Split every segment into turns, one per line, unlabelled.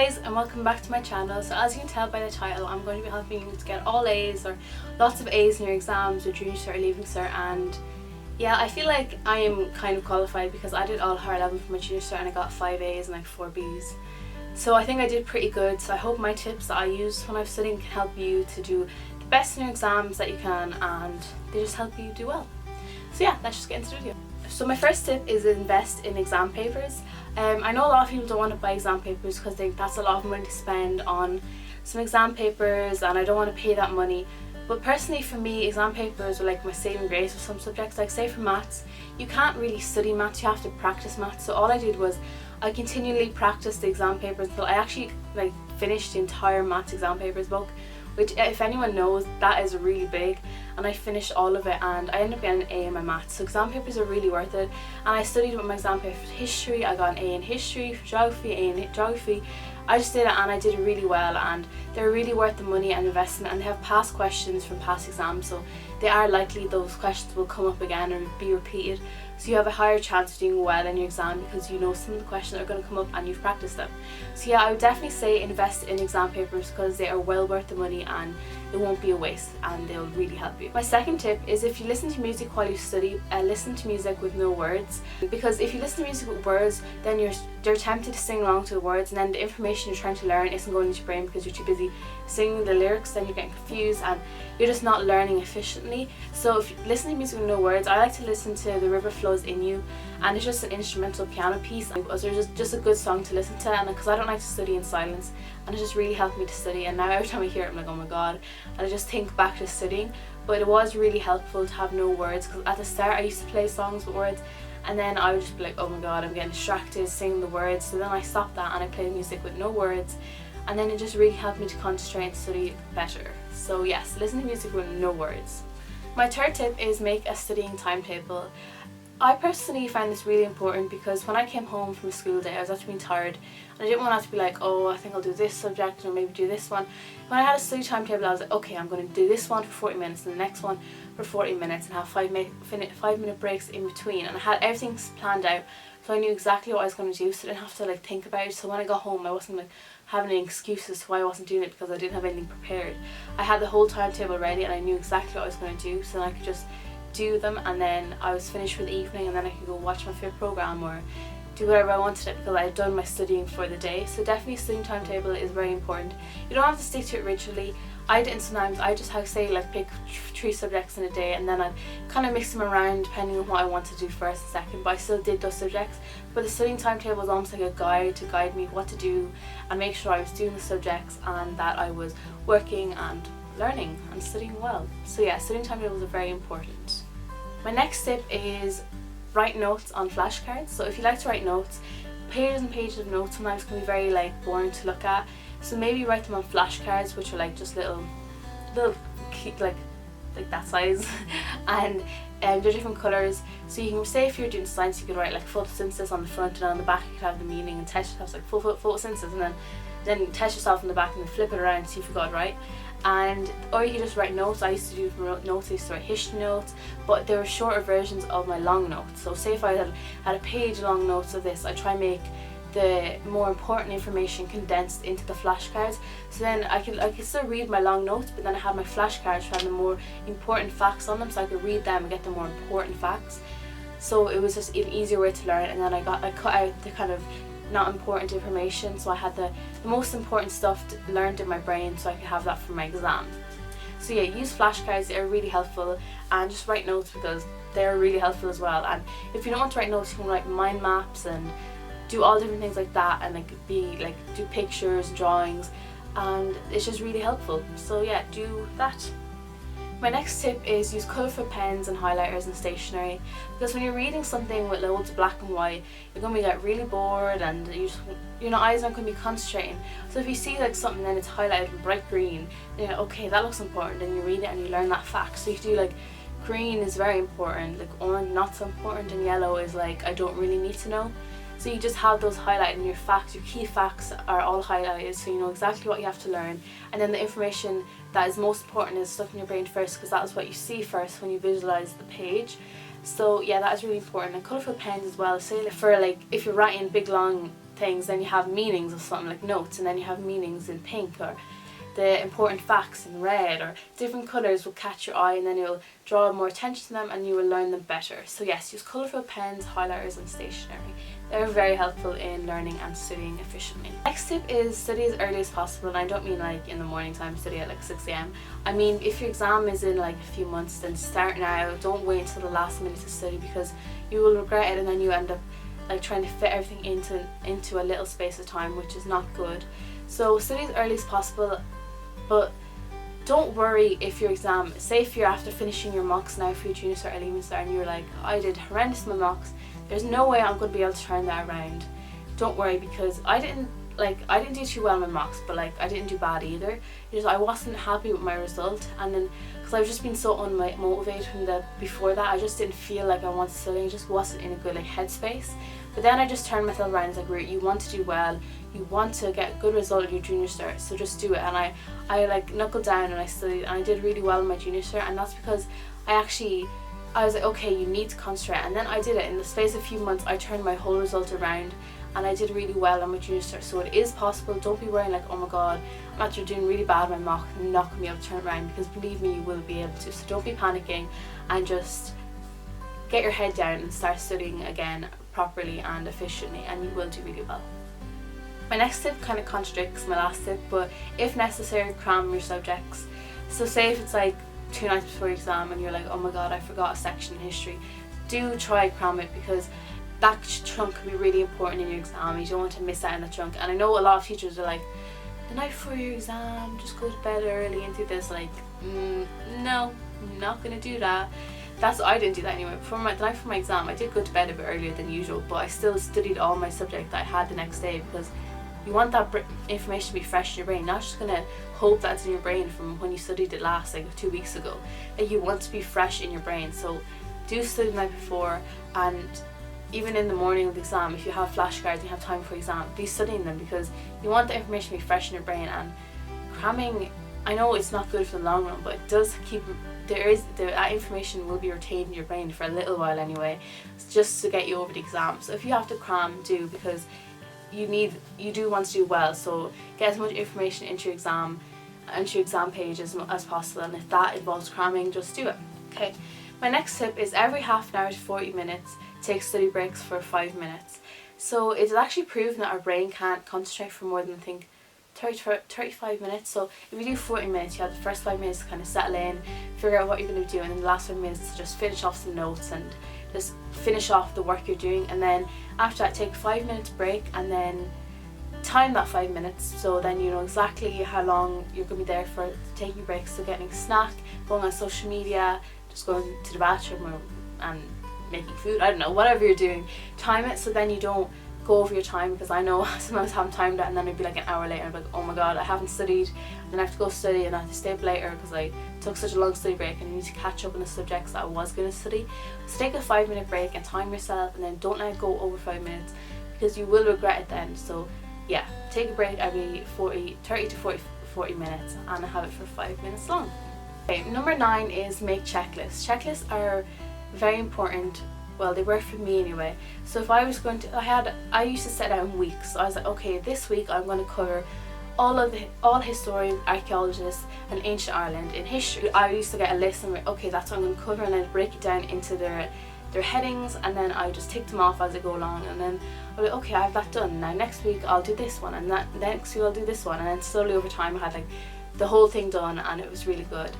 guys, and welcome back to my channel. So as you can tell by the title, I'm going to be helping you to get all A's or lots of A's in your exams with Junior Cert or Leaving Cert. And yeah, I feel like I am kind of qualified because I did all higher level for my Junior Cert and I got 5 A's and like 4 B's. So I think I did pretty good. So I hope my tips that I use when I'm studying can help you to do the best in your exams that you can, and they just help you do well. So yeah, let's just get into the video. So my first tip is invest in exam papers. I know a lot of people don't want to buy exam papers because they think that's a lot of money to spend on some exam papers and I don't want to pay that money. But personally for me, exam papers are like my saving grace for some subjects. Like say for maths, you can't really study maths, you have to practice maths. So all I did was I continually practiced the exam papers until I actually like finished the entire maths exam papers book, which if anyone knows, that is really big, and I finished all of it and I ended up getting an A in my maths. So exam papers are really worth it, and I studied with my exam paper for history. I got an A in history, geography, A in geography. I just did it and I did it really well, and they're really worth the money and investment, and they have past questions from past exams, so they are likely those questions will come up again or be repeated, so you have a higher chance of doing well in your exam because you know some of the questions are going to come up and you've practiced them. So yeah, I would definitely say invest in exam papers because they are well worth the money and it won't be a waste and they'll really help you. My second tip is if you listen to music while you study, listen to music with no words, because if you listen to music with words, then you're tempted to sing along to the words, and then the information you're trying to learn isn't going into your brain because you're too busy singing the lyrics. Then you're getting confused and you're just not learning efficiently. So if you listen to music with no words, I like to listen to The River Flows In You, and it's just an instrumental piano piece, and it's just a good song to listen to, and because I don't like to study in silence, and it just really helped me to study. And now every time I hear it I'm like, oh my god, and I just think back to studying. But it was really helpful to have no words, because at the start I used to play songs with words and then I would just be like, oh my god, I'm getting distracted singing the words. So then I stopped that and I played music with no words, and then it just really helped me to concentrate and study better. So yes, listen to music with no words. My third tip is make a studying timetable. I personally find this really important because when I came home from a school day, I was actually being tired and I didn't want to have to be like, oh, I think I'll do this subject or maybe do this one. When I had a study timetable, I was like, okay, I'm going to do this one for 40 minutes and the next one for 40 minutes and have 5-minute breaks in between, and I had everything planned out, so I knew exactly what I was going to do, so I didn't have to like think about it. So when I got home, I wasn't like having any excuses to why I wasn't doing it because I didn't have anything prepared. I had the whole timetable ready and I knew exactly what I was going to do, so then I could just do them, and then I was finished for the evening, and then I could go watch my favourite programme or do whatever I wanted it because I had done my studying for the day. So definitely studying timetable is very important. You don't have to stick to it rigidly. I didn't sometimes. I just have to say like pick 3 subjects in a day, and then I'd kind of mix them around depending on what I want to do first and second, but I still did those subjects. But the studying timetable was almost like a guide to guide me what to do and make sure I was doing the subjects and that I was working and learning and studying well. So yeah, studying timetables are very important. My next tip is write notes on flashcards. So if you like to write notes, pages and pages of notes sometimes can be very like boring to look at, so maybe write them on flashcards, which are like just little like that size and they're different colours. So you can say if you're doing science, you could write like photosynthesis on the front, and on the back you could have the meaning and test yourself like photosynthesis, and then test yourself in the back and then flip it around and see if you got it right. And or you can just write notes. I used to do notes, I used to write history notes, but there were shorter versions of my long notes. So say if I had a page long notes of this, I try and make the more important information condensed into the flashcards, so then I could still read my long notes, but then I had my flashcards for the more important facts on them, so I could read them and get the more important facts. So it was just an easier way to learn, and then I cut out the kind of not important information, so I had the most important stuff learned in my brain so I could have that for my exam. So yeah, use flashcards, they are really helpful, and just write notes because they're really helpful as well. And if you don't want to write notes, you can write mind maps and do all different things like that, and do pictures, drawings, and it's just really helpful. So yeah, do that. My next tip is use colourful pens and highlighters and stationery, because when you're reading something with loads of black and white, you're going to be like really bored and your eyes aren't going to be concentrating. So if you see like something and it's highlighted in bright green, then you're like, okay, that looks important, and you read it and you learn that fact. So you do like green is very important, like orange not so important, and yellow is like I don't really need to know. So you just have those highlighted, and your facts, your key facts are all highlighted, so you know exactly what you have to learn, and then the information that is most important is stuck in your brain first, because that is what you see first when you visualize the page. So yeah, that is really important. And colourful pens as well, say for like if you're writing big long things, then you have meanings of something like notes, and then you have meanings in pink, or the important facts in red, or different colours will catch your eye and then you'll draw more attention to them and you will learn them better. So yes, use colourful pens, highlighters and stationery. They're very helpful in learning and studying efficiently. Next tip is study as early as possible, and I don't mean like in the morning time, study at like 6 a.m. I mean if your exam is in like a few months, then start now. Don't wait until the last minute to study, because you will regret it and then you end up like trying to fit everything into a little space of time, which is not good. So study as early as possible, but don't worry if your exam, say if you're after finishing your mocks now for your junior cert or leaving cert and you're like, I did horrendous in my mocks, there's no way I'm going to be able to turn that around. Don't worry, because I didn't do too well in my mocks, but like I didn't do bad either. Just I wasn't happy with my result, and then because I've just been so unmotivated from before that, I just didn't feel like I wanted to study. I just wasn't in a good like headspace. But then I just turned myself around and was like, Ruth, you want to do well, you want to get a good result in your junior cert, so just do it. And I like knuckled down and I studied, and I did really well in my junior cert, and that's because I was like, okay, you need to concentrate. And then I did it. In the space of a few months, I turned my whole result around and I did really well on my junior cert. So it is possible. Don't be worrying like, oh my god, I'm actually doing really bad in my mock, I'm not going to be able to turn it around, because believe me, you will be able to. So don't be panicking and just get your head down and start studying again properly and efficiently, and you will do really well. My next tip kind of contradicts my last tip, but if necessary, cram your subjects. So say if it's like 2 nights before your exam and you're like, oh my god, I forgot a section in history, do try cram it, because that chunk can be really important in your exam. You don't want to miss out on that chunk. And I know a lot of teachers are like, the night before your exam, just go to bed early and do this. Like, no, I'm not going to do that. I didn't do that anyway. The night before my exam, I did go to bed a bit earlier than usual, but I still studied all my subject that I had the next day, because you want that information to be fresh in your brain, not just going to hope that's in your brain from when you studied it last, like 2 weeks ago. Like, you want to be fresh in your brain. So do study the night before, and even in the morning of the exam, if you have flashcards and you have time for exam, be studying them, because you want the information to be fresh in your brain. And cramming, I know it's not good for the long run, but it does keep, that information will be retained in your brain for a little while anyway, just to get you over the exam. So if you have to cram, do, because you do want to do well. So get as much information into your exam page as possible, and if that involves cramming, just do it. Okay, my next tip is every half an hour to 40 minutes take study breaks for 5 minutes. So it is actually proven that our brain can't concentrate for more than, I think, 35 minutes. So if you do 40 minutes, you have the first 5 minutes to kind of settle in, figure out what you're going to do, and then the last 5 minutes to just finish off some notes and just finish off the work you're doing. And then after that, take 5 minutes break, and then time that 5 minutes, so then you know exactly how long you're going to be there for taking breaks. So getting a snack, going on social media, just going to the bathroom, and making food, I don't know, whatever you're doing, time it, so then you don't go over your time. Because I know sometimes I haven't timed that, and then it'd be like an hour later and I'd be like, oh my god, I haven't studied, and then I have to go study and I have to stay up later because I took such a long study break, and I need to catch up on the subjects that I was going to study. So take a 5 minute break and time yourself, and then don't let it go over 5 minutes, because you will regret it then. So yeah, take a break every 30 to 40 minutes and have it for 5 minutes long. Okay, number 9 is make checklists. Checklists are very important. Well, they were for me anyway. So if I was going to, I used to set out in weeks. So I was like, okay, this week I'm going to cover all historians, archaeologists and ancient Ireland in history. I used to get a list and okay, that's what I'm going to cover, and then break it down into their headings, and then I just tick them off as I go along, and then I'll be okay, I have that done. Now next week I'll do this one, and next week I'll do this one, and then slowly over time I had like the whole thing done, and it was really good.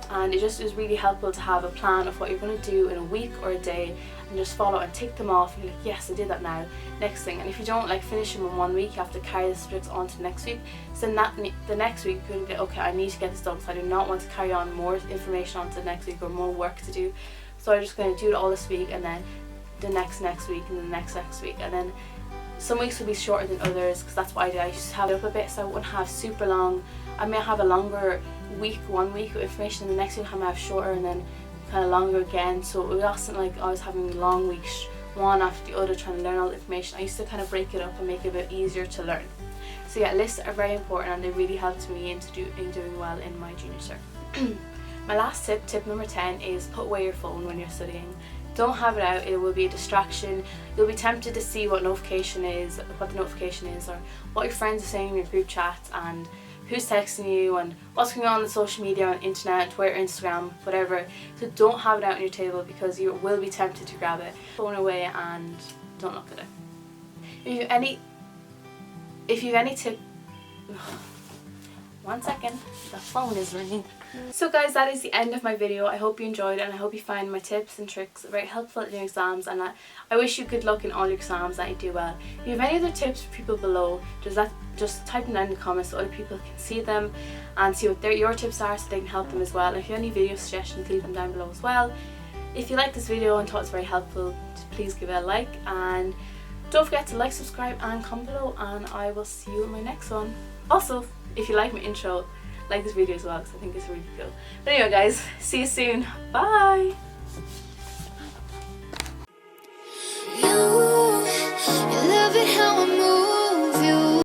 And it just is really helpful to have a plan of what you're going to do in a week or a day, and just follow and tick them off. You're like, yes, I did that now, next thing. And if you don't like finish them in 1 week, you have to carry the subjects on to the next week. So then the next week you're going to get, okay, I need to get this done, because I do not want to carry on more information on to the next week or more work to do. So I'm just going to do it all this week, and then the next week, and the next week, and then some weeks will be shorter than others, because that's what I did. I used to have it up a bit, so I wouldn't have super long. I may have a longer week, 1 week of information, and the next week I might have shorter, and then kind of longer again. So it wasn't like I was having long weeks one after the other trying to learn all the information. I used to kind of break it up and make it a bit easier to learn. So yeah, lists are very important, and they really helped me in doing well in my junior cert. My last tip number 10, is put away your phone when you're studying. Don't have it out, it will be a distraction. You'll be tempted to see what the notification is, or what your friends are saying in your group chat, and who's texting you, and what's going on social media, on internet, Twitter, Instagram, whatever. So don't have it out on your table, because you will be tempted to grab it. Phone away and don't look at it. If you have any tip, 1 second, the phone is ringing. So guys, that is the end of my video. I hope you enjoyed it, and I hope you find my tips and tricks very helpful in your exams, and I wish you good luck in all your exams, that you do well. If you have any other tips for people below, just type them down in the comments so other people can see them and see what your tips are, so they can help them as well. And if you have any video suggestions, leave them down below as well. If you liked this video and thought it was very helpful, please give it a like, and don't forget to like, subscribe and comment below, and I will see you in my next one. Also, if you like my intro, like this video as well, because I think it's really cool. But anyway guys, see you soon. Bye!
You love it how I'm